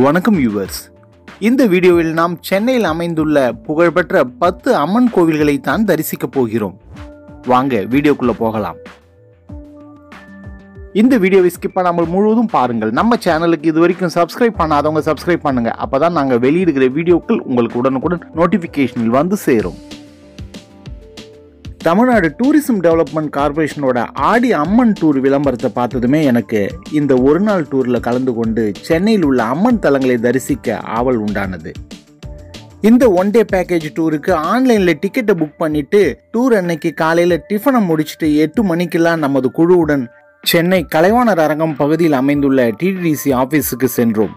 வணக்கம் வியூவர்ஸ். இந்த வீடியோவில் நாம் சென்னையில் அமைந்துள்ள புகழ்பெற்ற 10 அம்மன் கோவில்களை தான் தரிசிக்க போகிறோம். வாங்க வீடியோக்குள்ள போகலாம். இந்த வீடியோவை ஸ்கிப் பண்ணாமல் முழுவதும் பாருங்கள். நம்ம சேனலுக்கு இதுவரைக்கும் சப்ஸ்கிரைப் பண்ணாதவங்க சப்ஸ்கிரைப் பண்ணுங்க. அப்பதான் நாங்க வெளியிடுகிற வீடியோக்கள் உங்களுக்கு உடனுக்குடன் நோட்டிபிகேஷனில் வந்து சேரும். தமிழ்நாடு டூரிசம் டெவலப்மெண்ட் கார்பரேஷனோட ஆடி அம்மன் டூர் விளம்பரத்தை பார்த்ததுமே எனக்கு இந்த ஒரு நாள் டூரில் கலந்து கொண்டு சென்னையில் உள்ள அம்மன் தலங்களை தரிசிக்க ஆவல் உண்டானது. இந்த ஒன் டே பேக்கேஜ் டூருக்கு ஆன்லைனில் டிக்கெட்டை புக் பண்ணிட்டு டூர் அன்னைக்கு காலையில் டிஃபனை முடிச்சுட்டு 8 மணிக்கெல்லாம் நமது குழுவுடன் சென்னை கலைவாணர் அரங்கம் பகுதியில் அமைந்துள்ள டிடிடிசி ஆபீஸுக்கு சென்றோம்.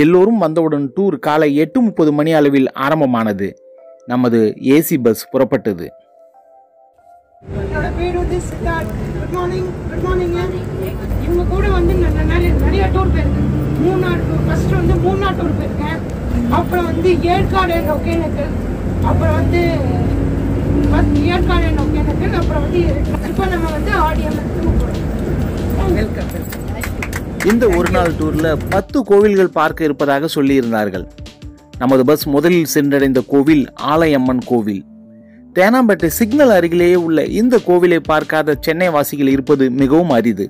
எல்லோரும் வந்தவுடன் டூர் காலை 8:30 மணி அளவில் ஆரம்பமானது. நமது ஏசி பஸ் புறப்பட்டது. இவங்க கூட வந்து நிறைய டூர் போயிருக்கேன். மூணார் டூர், ஃபர்ஸ்ட் வந்து மூணார் டூர் போயிருக்கேன். அப்புறம் வந்து ஏற்காடு ஒகேனக்கல், அப்புறம் வந்து ஏற்காடு ஒகேனக்கல், அப்புறம் வந்து இப்போ நம்ம வந்து ஆடியம்மன் டூர் போகிறோம். வெல்கம். இந்த ஒரு நாள் டூர்ல 10 கோவில்கள் பார்க்க இருப்பதாக சொல்லி இருந்தார்கள். நமது பஸ் முதலில் சென்றடைந்த கோவில் ஆலயம்மன் கோவில். தேனாம்பேட்டை சிக்னல் அருகிலேயே உள்ள இந்த கோவிலை பார்க்காத சென்னை வாசிகள் இருப்பது மிகவும் அரிது.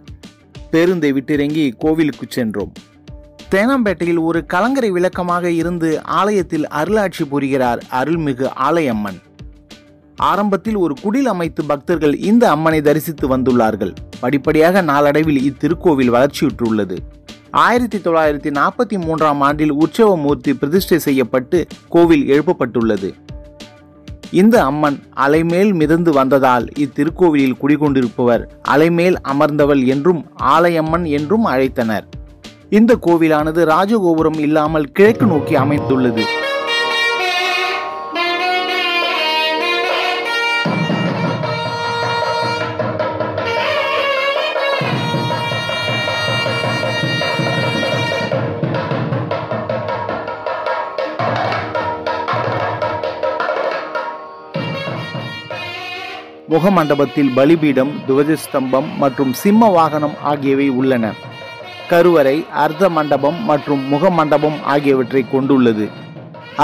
பேருந்தை விட்டிறங்கி கோவிலுக்கு சென்றோம். தேனாம்பேட்டையில் ஒரு கலங்கரை விளக்கமாக இருந்து ஆலயத்தில் அருளாட்சி புரிகிறார் அருள்மிகு ஆலயம்மன். ஆரம்பத்தில் ஒரு குடில் அமைத்து பக்தர்கள் இந்த அம்மனை தரிசித்து வந்துள்ளார்கள். படிப்படியாக நாளடைவில் இத்திருக்கோவில் வளர்ச்சியுற்றுள்ளது. 1943ஆம் ஆண்டில் உற்சவமூர்த்தி பிரதிஷ்டை செய்யப்பட்டு கோவில் எழுப்பப்பட்டுள்ளது. இந்த அம்மன் அலைமேல் மிதந்து வந்ததால் இத்திருக்கோவிலில் குடிகொண்டிருப்பவர் அலைமேல் அமர்ந்தவள் என்றும் ஆலயம்மன் என்றும் அழைத்தனர். இந்த கோவிலானது ராஜகோபுரம் இல்லாமல் கிழக்கு நோக்கி அமைந்துள்ளது. முகமண்டபத்தில் பலிபீடம், துவஜஸ்தம்பம் மற்றும் சிம்ம வாகனம் ஆகியவை உள்ளன. கருவறை, அர்த்த மண்டபம் மற்றும் முகமண்டபம் ஆகியவற்றை கொண்டுள்ளது.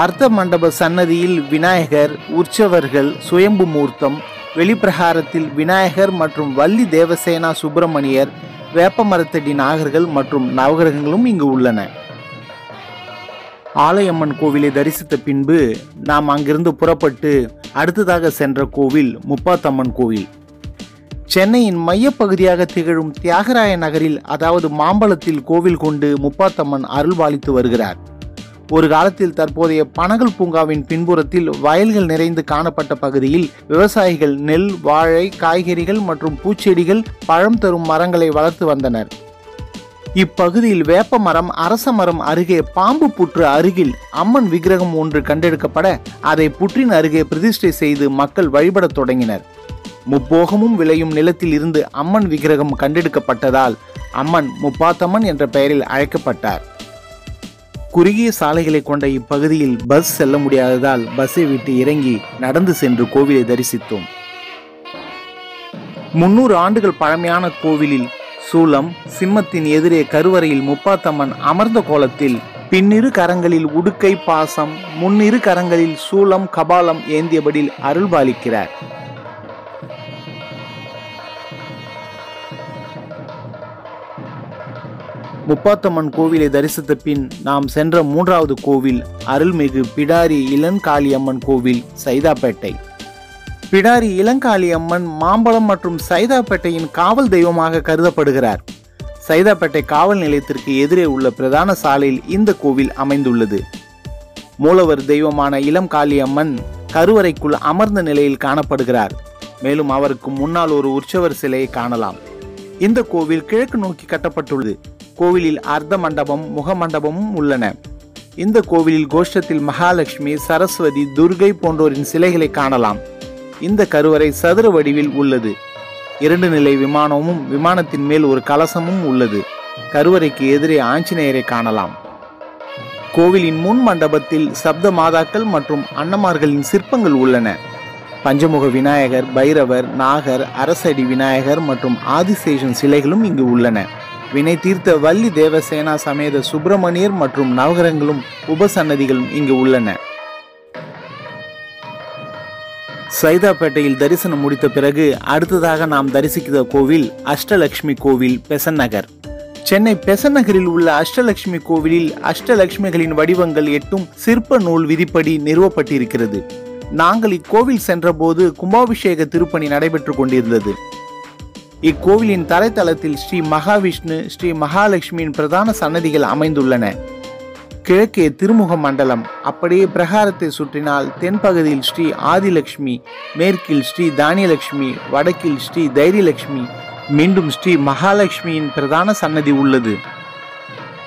அர்த்த மண்டப சன்னதியில் விநாயகர், உற்சவர்கள், சுயம்பு மூர்த்தம், வெளிப்பிரகாரத்தில் விநாயகர் மற்றும் வள்ளி தேவசேனா சுப்பிரமணியர், வேப்பமரத்தடி நாகர்கள் மற்றும் நவகிரகங்களும் இங்கு உள்ளன. ஆலயம்மன் கோவிலை தரிசித்த பின்பு நாம் அங்கிருந்து புறப்பட்டு அடுத்ததாக சென்ற கோவில் முப்பாத்தம்மன் கோவில். சென்னையின் மையப்பகுதியாக திகழும் தியாகராய நகரில், அதாவது மாம்பலத்தில் கோவில் கொண்டு முப்பாத்தம்மன் அருள்பாலித்து வருகிறார். ஒரு காலத்தில் தற்போதைய பனகல் பூங்காவின் பின்புறத்தில் வயல்கள் நிறைந்து காணப்பட்ட பகுதியில் விவசாயிகள் நெல், வாழை, காய்கறிகள் மற்றும் பூச்செடிகள், பழம் தரும் மரங்களை வளர்த்து வந்தனர். இப்பகுதியில் வேப்ப மரம், அரச மரம் அருகே பாம்பு புற்று அருகில் அம்மன் விக்கிரகம் ஒன்று கண்டெடுக்கப்பட அதை புற்றின் அருகே பிரதிஷ்டை செய்து மக்கள் வழிபடத் தொடங்கினர். முப்போகமும் விளையும் நிலத்தில் இருந்து அம்மன் விக்கிரகம் கண்டெடுக்கப்பட்டதால் அம்மன் முப்பாத்தம்மன் என்ற பெயரில் அழைக்கப்பட்டார். குறுகிய சாலைகளை கொண்ட இப்பகுதியில் பஸ் செல்ல முடியாததால் பஸ்ஸை விட்டு இறங்கி நடந்து சென்று கோவிலை தரிசித்தோம். 300 ஆண்டுகள் பழமையான கோவிலில் சூலம், சிம்மத்தின் எதிரே கருவறையில் முப்பாத்தம்மன் அமர்ந்த கோலத்தில் பின்னிரு கரங்களில் உடுக்கை பாசம், முன்னிரு கரங்களில் சூலம், கபாலம் ஏந்தியபடி அருள்பாலிக்கிறார். முப்பாத்தம்மன் கோவிலை தரிசித்த பின் நாம் சென்ற 3வது கோவில் அருள்மிகு பிடாரி இளங்காளியம்மன் கோவில், சைதாப்பேட்டை. பிடாரி இளங்காளியம்மன் மாம்பலம் மற்றும் சைதாப்பேட்டையின் காவல் தெய்வமாக கருதப்படுகிறார். சைதாப்பேட்டை காவல் நிலையத்திற்கு எதிரே உள்ள பிரதான சாலையில் இந்த கோவில் அமைந்துள்ளது. மூலவர் தெய்வமான இளம் காளியம்மன் கருவறைக்குள் அமர்ந்த நிலையில் காணப்படுகிறார். மேலும் அவருக்கு முன்னால் ஒரு உற்சவர் சிலையை காணலாம். இந்த கோவில் கிழக்கு நோக்கி கட்டப்பட்டுள்ளது. கோவிலில் அர்த்த மண்டபம், முகமண்டபமும் உள்ளன. இந்த கோவிலில் கோஷ்டத்தில் மகாலட்சுமி, சரஸ்வதி, துர்கை போன்றோரின் சிலைகளை காணலாம். இந்த கருவறை சதுர வடிவில் உள்ளது. 2 நிலை விமானமும் விமானத்தின் மேல் ஒரு கலசமும் உள்ளது. கருவறைக்கு எதிரே ஆஞ்சநேயரை காணலாம். கோவிலின் முன் மண்டபத்தில் சப்த மாதாக்கள் மற்றும் அன்னமார்களின் சிற்பங்கள் உள்ளன. பஞ்சமுக விநாயகர், பைரவர், நாகர், அரசடி விநாயகர் மற்றும் ஆதிசேஷன் சிலைகளும் இங்கு உள்ளன. வினை தீர்த்த வள்ளி தேவசேனா சமேத சுப்பிரமணியர் மற்றும் நவகிரகங்களும் உபசன்னதிகளும் இங்கு உள்ளன. சைதாப்பேட்டையில் தரிசனம் முடித்த பிறகு அடுத்ததாக நாம் தரிசிக்கிற கோவில் அஷ்டலட்சுமி கோவில், பெசன்ட் நகர். சென்னை பெசன்ட் நகரில் உள்ள அஷ்டலட்சுமி கோவிலில் அஷ்டலட்சுமிகளின் வடிவங்கள் 8 சிற்ப நூல் விதிப்படி நிறுவப்பட்டிருக்கிறது. நாங்கள் இக்கோவில் சென்றபோது கும்பாபிஷேக திருப்பணி நடைபெற்றுக் கொண்டிருந்தது. இக்கோவிலின் தரைத்தளத்தில் ஸ்ரீ மகாவிஷ்ணு, ஸ்ரீ மகாலட்சுமியின் பிரதான சன்னதிகள் அமைந்துள்ளன. கிழக்கே திருமுக மண்டலம். அப்படியே பிரகாரத்தை சுற்றினால் தென்பகுதியில் ஸ்ரீ ஆதிலட்சுமி, மேற்கில் ஸ்ரீ தானியலட்சுமி, வடக்கில் ஸ்ரீ தைரியலட்சுமி, மீண்டும் ஸ்ரீ மகாலட்சுமியின் பிரதான சன்னதி உள்ளது.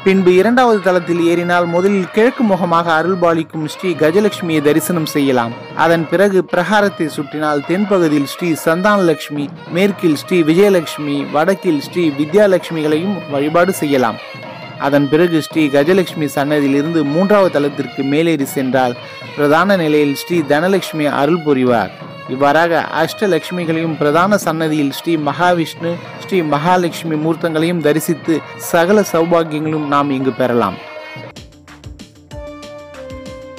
பின்பு 2வது தளத்தில் ஏறினால் முதலில் கிழக்கு முகமாக அருள்பாலிக்கும் ஸ்ரீ கஜலட்சுமியை தரிசனம் செய்யலாம். அதன் பிறகு பிரகாரத்தை சுற்றினால் தென்பகுதியில் ஸ்ரீ சந்தானலட்சுமி, மேற்கில் ஸ்ரீ விஜயலட்சுமி, வடக்கில் ஸ்ரீ வித்யாலட்சுமிகளையும் வழிபாடு செய்யலாம். அதன் பிறகு ஸ்ரீ கஜலட்சுமி சன்னதியிலிருந்து 3வது தளத்திற்கு மேலேறி சென்றால் பிரதான நிலையில் ஸ்ரீ தனலட்சுமி அருள் புரிவார். இவ்வாறாக அஷ்டலட்சுமிகளையும் பிரதான சன்னதியில் ஸ்ரீ மகாவிஷ்ணு, ஸ்ரீ மகாலட்சுமி மூர்த்தங்களையும் தரிசித்து சகல சௌபாகியங்களும் நாம் இங்கு பெறலாம்.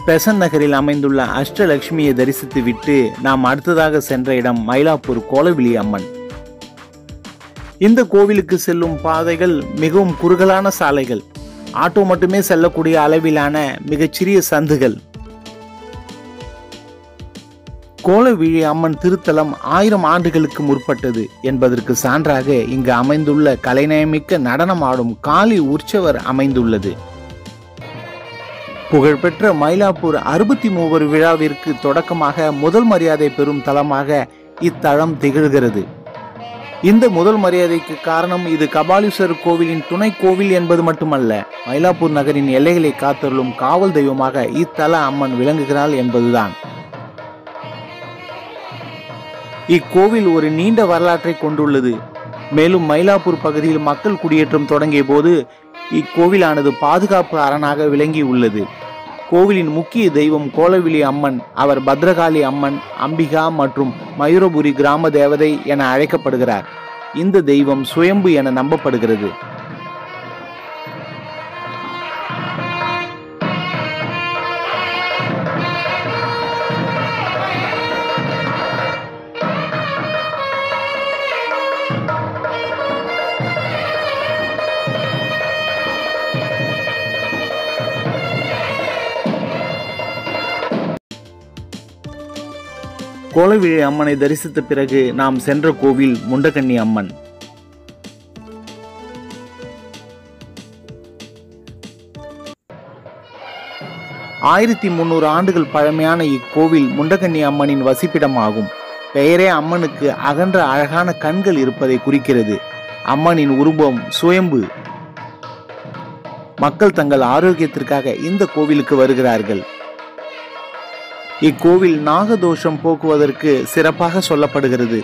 பெசன்ட் நகரில் அமைந்துள்ள அஷ்டலட்சுமியை தரிசித்து விட்டு நாம் அடுத்ததாக சென்ற இடம் மயிலாப்பூர் கோலவிழி அம்மன். இந்த கோவிலுக்கு செல்லும் பாதைகள் மிகவும் குறுகலான சாலைகள், ஆட்டோ மட்டுமே செல்லக்கூடிய அளவிலான மிகச்சிறிய சந்துகள். கோலவிழி அம்மன் திருத்தலம் 1000 ஆண்டுகளுக்கு முற்பட்டது என்பதற்கு சான்றாக இங்கு அமைந்துள்ள கலைநயமிக்க நடனம் ஆடும் காளி உற்சவர் அமைந்துள்ளது. புகழ்பெற்ற மயிலாப்பூர் 63 விழாவிற்கு தொடக்கமாக முதல் மரியாதை பெறும் தலமாக இத்தலம் திகழ்கிறது. இந்த முதல் மரியாதைக்கு காரணம் இது கபாலீஸ்வரர் கோவிலின் துணை கோவில் என்பது மட்டுமல்ல, மயிலாப்பூர் நகரின் எல்லைகளை காத்தருளும் காவல் தெய்வமாக இத்தல அம்மன் விளங்குகிறாள் என்பதுதான். இக்கோவில் ஒரு நீண்ட வரலாற்றை கொண்டுள்ளது. மேலும் மயிலாப்பூர் பகுதியில் மக்கள் குடியேற்றம் தொடங்கிய போது இக்கோவிலானது பாதுகாப்பு அரணாக விளங்கி உள்ளது. கோவிலின் முக்கிய தெய்வம் கோலவிழி அம்மன். அவர் பத்ரகாளி அம்மன், அம்பிகா மற்றும் மயூரபுரி கிராம தேவதை என அழைக்கப்படுகிறார். இந்த தெய்வம் சுயம்பு என நம்பப்படுகிறது. கோலவிழி அம்மனை தரிசித்த பிறகு நாம் சென்ற கோவில் முண்டகன்னி அம்மன். ஆயிரத்தி 300 ஆண்டுகள் பழமையான இக்கோவில் முண்டகன்னி அம்மனின் வசிப்பிடம் ஆகும். பெயரே அம்மனுக்கு அகன்ற அழகான கண்கள் இருப்பதை குறிக்கிறது. அம்மனின் உருவம் சுயம்பு. மக்கள் தங்கள் ஆரோக்கியத்திற்காக இந்த கோவிலுக்கு வருகிறார்கள். இக்கோவில் நாகதோஷம் போக்குவதற்கு சிறப்பாக சொல்லப்படுகிறது.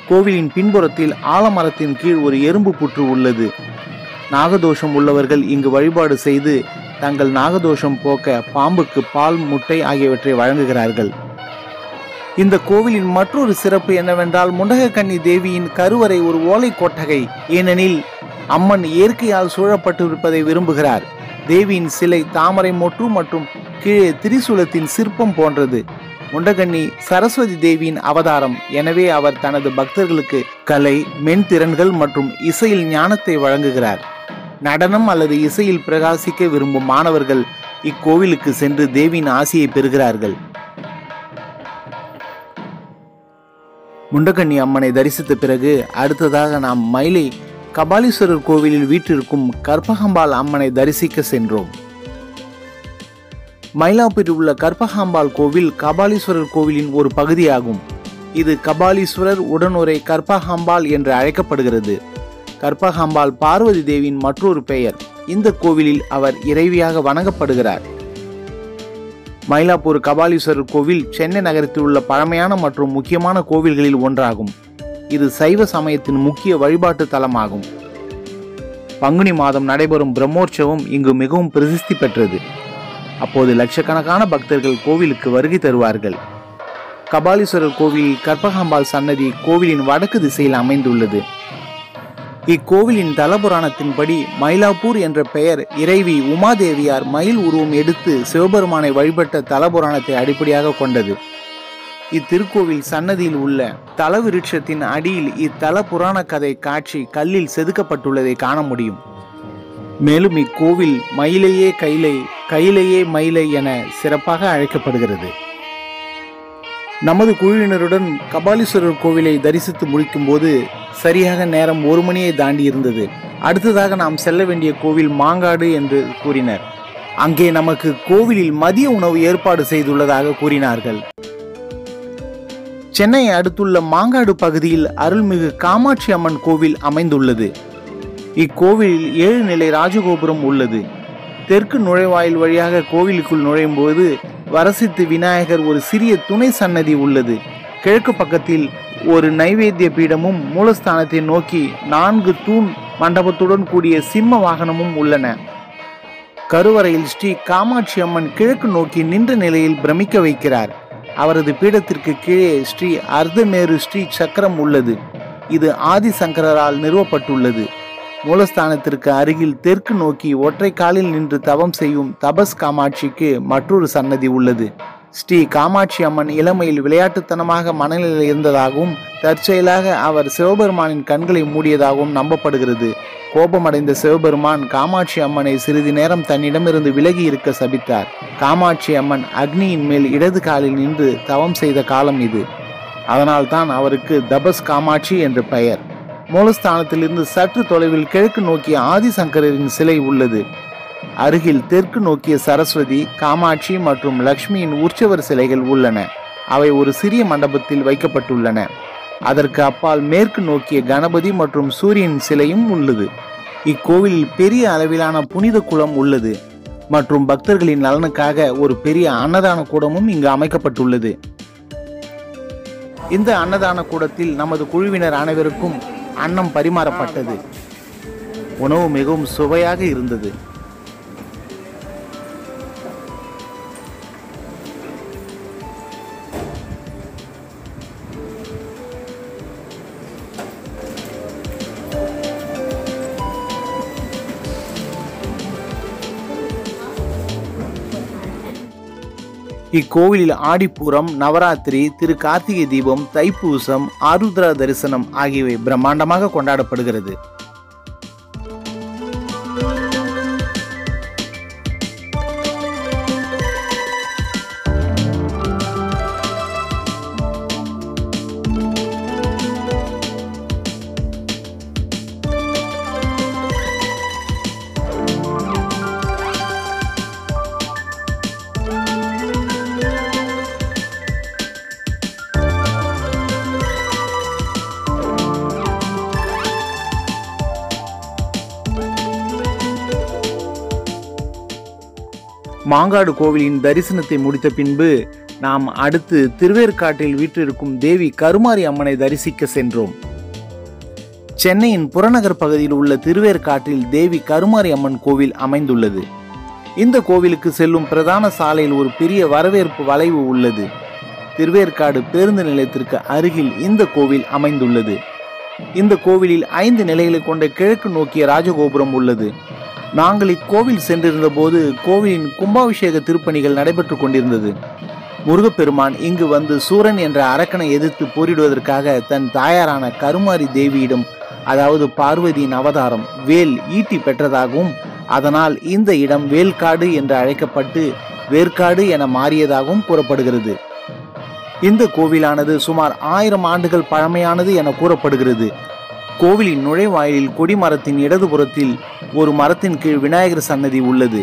கோவிலின் பின்புறத்தில் ஆலமரத்தின் கீழ் ஒரு எறும்பு புற்று உள்ளது. நாகதோஷம் உள்ளவர்கள் இங்கு வழிபாடு செய்து தங்கள் நாகதோஷம் போக்க பாம்புக்கு பால், முட்டை ஆகியவற்றை வழங்குகிறார்கள். இந்த கோவிலின் மற்றொரு சிறப்பு என்னவென்றால் முண்டகக்கன்னி தேவியின் கருவறை ஒரு ஓலை கொட்டகை. ஏனெனில் அம்மன் இயற்கையால் சூழப்பட்டிருப்பதை விரும்புகிறார். தேவியின் சிலை தாமரை மொட்டு மற்றும் கீழே திரிசூலத்தின் சிற்பம் போன்றது. முண்டகன்னி சரஸ்வதி தேவியின் அவதாரம். எனவே அவர் தனது பக்தர்களுக்கு கலை, மென்திறன்கள் மற்றும் இசையில் ஞானத்தை வழங்குகிறார். நடனம் அல்லது இசையில் பிரகாசிக்க விரும்பும் மாணவர்கள் இக்கோவிலுக்கு சென்று தேவியின் ஆசியை பெறுகிறார்கள். முண்டகன்னி அம்மனை தரிசித்த பிறகு அடுத்ததாக நாம் மயிலை கபாலீஸ்வரர் கோவிலில் வீற்றிருக்கும் கற்பகாம்பாள் அம்மனை தரிசிக்க சென்றோம். மயிலாப்பூரில் உள்ள கற்பகாம்பாள் கோவில் கபாலீஸ்வரர் கோவிலின் ஒரு பகுதியாகும். இது கபாலீஸ்வரர் உடனுரை கற்பகாம்பாள் என்று அழைக்கப்படுகிறது. கற்பகாம்பாள் பார்வதி தேவியின் மற்றொரு பெயர். இந்த கோவிலில் அவர் இறைவியாக வணங்கப்படுகிறார். மயிலாப்பூர் கபாலீஸ்வரர் கோவில் சென்னை நகரத்தில் உள்ள பழமையான மற்றும் முக்கியமான கோவில்களில் ஒன்றாகும். இது சைவ சமயத்தின் முக்கிய வழிபாட்டு தலமாகும். பங்குனி மாதம் நடைபெறும் பிரம்மோற்சவம் இங்கு மிகவும் பிரசித்தி பெற்றது. அப்போது லட்சக்கணக்கான பக்தர்கள் கோவிலுக்கு வருகை தருவார்கள். கபாலீஸ்வரர் கோவில் கற்பகாம்பாள் சன்னதி கோவிலின் வடக்கு திசையில் அமைந்துள்ளது. இக்கோவிலின் தலபுராணத்தின்படி மயிலாப்பூர் என்ற பெயர் இறைவி உமாதேவியார் மயில் உருவம் எடுத்து சிவபெருமானை வழிபட்ட தலபுராணத்தை அடிப்படையாக கொண்டது. இத்திருக்கோவில் சன்னதியில் உள்ள தலவிருட்சத்தின் அடியில் இத்தல புராண கதை காட்சி கல்லில் செதுக்கப்பட்டுள்ளதை காண முடியும். மேலும் இக்கோவில் மயிலையே கைலை, கையிலேயே மயிலை என சிறப்பாக அழைக்கப்படுகிறது. நமது குழுவினருடன் கபாலீஸ்வரர் கோவிலை தரிசித்து முடிக்கும் போது சரியாக நேரம் 1 மணியை தாண்டி இருந்தது. அடுத்ததாக நாம் செல்ல வேண்டிய கோவில் மாங்காடு என்று கூறினர். அங்கே நமக்கு கோவிலில் மதிய உணவு ஏற்பாடு செய்துள்ளதாக கூறினார்கள். சென்னை அடுத்துள்ள மாங்காடு பகுதியில் அருள்மிகு காமாட்சி அம்மன் கோவில் அமைந்துள்ளது. இக்கோவிலில் 7 நிலை ராஜகோபுரம் உள்ளது. தெற்கு நுழைவாயில் வழியாக கோவிலுக்குள் நுழையும் போது வரசித்து விநாயகர் ஒரு சிறிய துணை சன்னதி உள்ளது. கிழக்கு பக்கத்தில் ஒரு நைவேத்திய பீடமும் மூலஸ்தானத்தை நோக்கி 4 தூண் மண்டபத்துடன் கூடிய சிம்ம வாகனமும் உள்ளன. கருவறையில் ஸ்ரீ காமாட்சி அம்மன் கிழக்கு நோக்கி நின்ற நிலையில் பிரமிக்க வைக்கிறார். அவரது பீடத்திற்கு கீழே ஸ்ரீ அர்த்தமேரு ஸ்ரீ சக்கரம் உள்ளது. இது ஆதிசங்கரால் நிறுவப்பட்டுள்ளது. மூலஸ்தானத்திற்கு அருகில் தெற்கு நோக்கி ஒற்றை காலில் நின்று தவம் செய்யும் தபஸ் காமாட்சிக்கு மற்றொரு சன்னதி உள்ளது. ஸ்ரீ காமாட்சி அம்மன் இளமையில் விளையாட்டுத்தனமாக மனநிலையில் இருந்ததாகவும் தற்செயலாக அவர் சிவபெருமானின் கண்களை மூடியதாகவும் நம்பப்படுகிறது. கோபமடைந்த சிவபெருமான் காமாட்சி அம்மனை சிறிது நேரம் தன்னிடமிருந்து விலகி இருக்க சபித்தார். காமாட்சி அம்மன் அக்னியின் மேல் இடது காலில் நின்று தவம் செய்த காலம் இது. அதனால்தான் அவருக்கு தபஸ் காமாட்சி என்று பெயர். மூலஸ்தானத்திலிருந்து சற்று தொலைவில் கிழக்கு நோக்கிய ஆதிசங்கரின் சிலை உள்ளது. அருகில் தெற்கு நோக்கிய சரஸ்வதி, காமாட்சி மற்றும் லக்ஷ்மியின் உற்சவர் சிலைகள் உள்ளன. அவை ஒரு சிறிய மண்டபத்தில் வைக்கப்பட்டுள்ளன. அதற்கு அப்பால் மேற்கு நோக்கிய கணபதி மற்றும் சூரியன் சிலையும் உள்ளது. இக்கோவிலில் பெரிய அளவிலான புனித குளம் உள்ளது மற்றும் பக்தர்களின் நலனுக்காக ஒரு பெரிய அன்னதான கூடமும் இங்கு அமைக்கப்பட்டுள்ளது. இந்த அன்னதான கூடத்தில் நமது குழுவினர் அனைவருக்கும் அன்னம் பரிமாறப்பட்டது. உணவு மிகவும் சுவையாக இருந்தது. இக்கோவிலில் ஆடிப்பூரம், நவராத்திரி, திரு கார்த்திகை தீபம், தைப்பூசம், ஆருத்ரா தரிசனம் ஆகியவை பிரம்மாண்டமாக கொண்டாடப்படுகிறது. மாங்காடு கோவிலின் தரிசனத்தை முடித்த பின்பு நாம் அடுத்து திருவேற்காட்டில் வீற்றிருக்கும் தேவி கருமாரி அம்மனை தரிசிக்க சென்றோம். சென்னையின் புறநகர் பகுதியில் உள்ள திருவேற்காட்டில் தேவி கருமாரி அம்மன் கோவில் அமைந்துள்ளது. இந்த கோவிலுக்கு செல்லும் பிரதான சாலையில் ஒரு பெரிய வரவேற்பு வளைவு உள்ளது. திருவேற்காடு பேருந்து நிலையத்திற்கு அருகில் இந்த கோவில் அமைந்துள்ளது. இந்த கோவிலில் 5 நிலைகளை கொண்ட கிழக்கு நோக்கிய ராஜகோபுரம் உள்ளது. நாங்கள் இக்கோவில் சென்றிருந்த போது கோவிலின் கும்பாபிஷேக திருப்பணிகள் நடைபெற்று கொண்டிருந்தது. முருகப்பெருமான் இங்கு வந்து சூரன் என்ற அரக்கனை எதிர்த்து போரிடுவதற்காக தன் தாயாரான கருமாரி தேவியிடம், அதாவது பார்வதியின் அவதாரம் வேல் ஈட்டி பெற்றதாகவும் அதனால் இந்த இடம் வேல்காடு என்று அழைக்கப்பட்டு வேற்காடு என மாறியதாகவும் கூறப்படுகிறது. இந்த கோவிலானது சுமார் 1000 ஆண்டுகள் பழமையானது என கூறப்படுகிறது. கோவிலின் நுழைவாயிலில் கொடிமரத்தின் இடதுபுறத்தில் ஒரு மரத்தின் கீழ் விநாயகர் சன்னதி உள்ளது.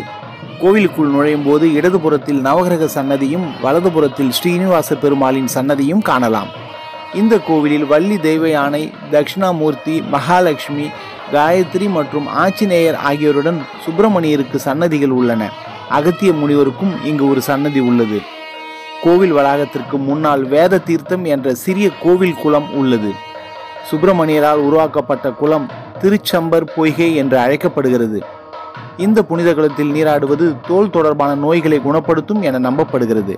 கோவிலுக்குள் நுழையும் போது இடதுபுறத்தில் நவகிரக சன்னதியும் வலதுபுறத்தில் ஸ்ரீனிவாச பெருமாளின் சன்னதியும் காணலாம். இந்த கோவிலில் வள்ளி தெய்வ யானை, தட்சிணாமூர்த்தி, மகாலட்சுமி, காயத்ரி மற்றும் ஆஞ்சநேயர் ஆகியோருடன் சுப்பிரமணியருக்கு சன்னதிகள் உள்ளன. அகத்திய முனிவருக்கும் இங்கு ஒரு சன்னதி உள்ளது. கோவில் வளாகத்திற்கு முன்னால் வேத தீர்த்தம் என்ற சிறிய கோவில் குளம் உள்ளது. சுப்பிரமணியரால் உருவாக்கப்பட்ட குளம் திருச்சம்பர் பொய்கை என்று அழைக்கப்படுகிறது. இந்த புனித குளத்தில் நீராடுவது தோல் தொடர்பான நோய்களை குணப்படுத்தும் என நம்பப்படுகிறது.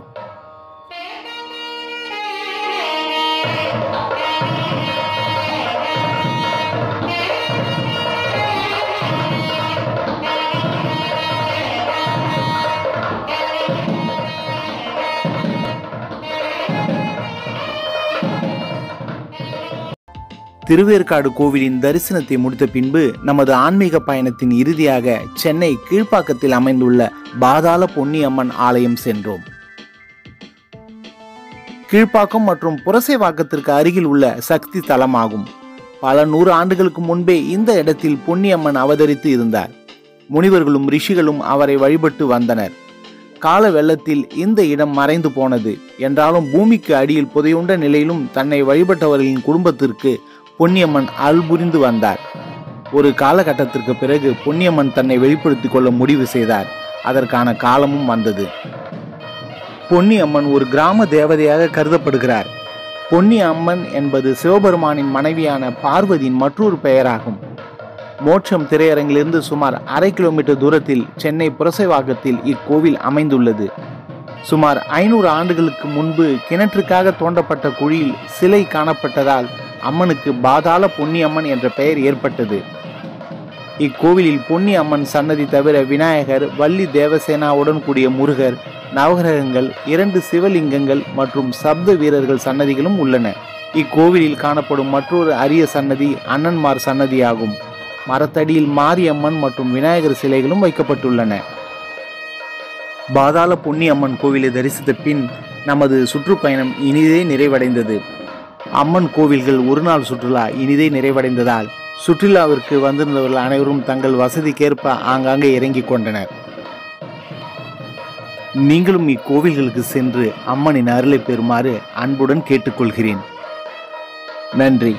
திருவேற்காடு கோவிலின் தரிசனத்தை முடித்த பின்பு நமது ஆன்மீக பயணத்தின் இறுதியாக சென்னை கீழ்ப்பாக்கத்தில் அமைந்துள்ள பாதாள பொன்னியம்மன் ஆலயம் சென்றோம். கீழ்ப்பாக்கம் மற்றும் புரசைவாக்கத்திற்கு அருகில் உள்ள சக்தி தலமாகும். பல 100 ஆண்டுகளுக்கு முன்பே இந்த இடத்தில் பொன்னியம்மன் அவதரித்து இருந்தார். முனிவர்களும் ரிஷிகளும் அவரை வழிபட்டு வந்தனர். கால வெள்ளத்தில் இந்த இடம் மறைந்து போனது. என்றாலும் பூமிக்கு அடியில் புதையுண்ட நிலையிலும் தன்னை வழிபட்டவர்களின் குடும்பத்திற்கு பொன்னியம்மன் அருள் புரிந்து வந்தார். ஒரு காலகட்டத்திற்கு பிறகு பொன்னியம்மன் தன்னை வெளிப்படுத்திக் கொள்ள முடிவு செய்தார். அதற்கான காலமும் வந்தது. பொன்னியம்மன் ஒரு கிராம தேவதையாக கருதப்படுகிறார். பொன்னி அம்மன் என்பது சிவபெருமானின் மனைவியான பார்வதியின் மற்றொரு பெயராகும். மோட்சம் திரையரங்கிலிருந்து சுமார் 1/2 கிலோமீட்டர் தூரத்தில் சென்னை புரசைவாக்கத்தில் இக்கோவில் அமைந்துள்ளது. சுமார் 500 ஆண்டுகளுக்கு முன்பு கிணற்றுக்காக தோண்டப்பட்ட குழியில் சிலை காணப்பட்டதால் அம்மனுக்கு பாதாள பொன்னியம்மன் என்ற பெயர் ஏற்பட்டது. இக்கோவிலில் பொன்னி அம்மன் சன்னதி தவிர விநாயகர், வள்ளி தேவசேனாவுடன் கூடிய முருகர், நவகிரகங்கள், 2 சிவலிங்கங்கள் மற்றும் சப்த வீரர்கள் சன்னதிகளும் உள்ளன. இக்கோவிலில் காணப்படும் மற்றொரு அரிய சன்னதி அண்ணன்மார் சன்னதியாகும். மரத்தடியில் மாரியம்மன் மற்றும் விநாயகர் சிலைகளும் வைக்கப்பட்டுள்ளன. பாதாள பொன்னியம்மன் கோவிலை தரிசித்த பின் நமது சுற்றுப்பயணம் இனிதே நிறைவடைந்தது. அம்மன் கோவில்கள் ஒரு நாள் சுற்றுலா இனிதே நிறைவடைந்ததால் சுற்றுலாவிற்கு வந்திருந்தவர்கள் அனைவரும் தங்கள் வசதிக்கேற்ப ஆங்காங்கே இறங்கிக் கொண்டனர். நீங்களும் இக்கோவில்களுக்கு சென்று அம்மனின் அருளை பெறுமாறு அன்புடன் கேட்டுக்கொள்கிறேன். நன்றி.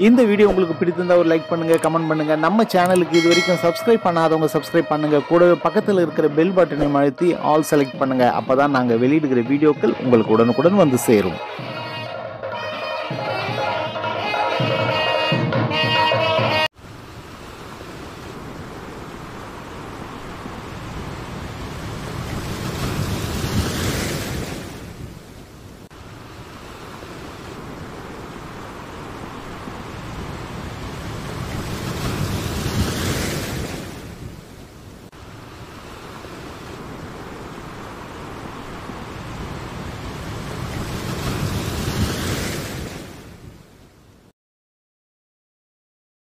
இந்த வீடியோ உங்களுக்கு பிடித்திருந்தா ஒரு லைக் பண்ணுங்க, கமெண்ட் பண்ணுங்க. நம்ம சேனலுக்கு இது வரைக்கும் சப்ஸ்கிரைப் பண்ணாதவங்க சப்ஸ்கிரைப் பண்ணுங்க. கூடவே பக்கத்தில் இருக்கிற பெல் பட்டனை அழுத்தி ஆல் செலக்ட் பண்ணுங்க. அப்பதான் நாங்கள் வெளியிடுகிற வீடியோக்கள் உங்களுக்கு உடனுக்குடன் வந்து சேரும்.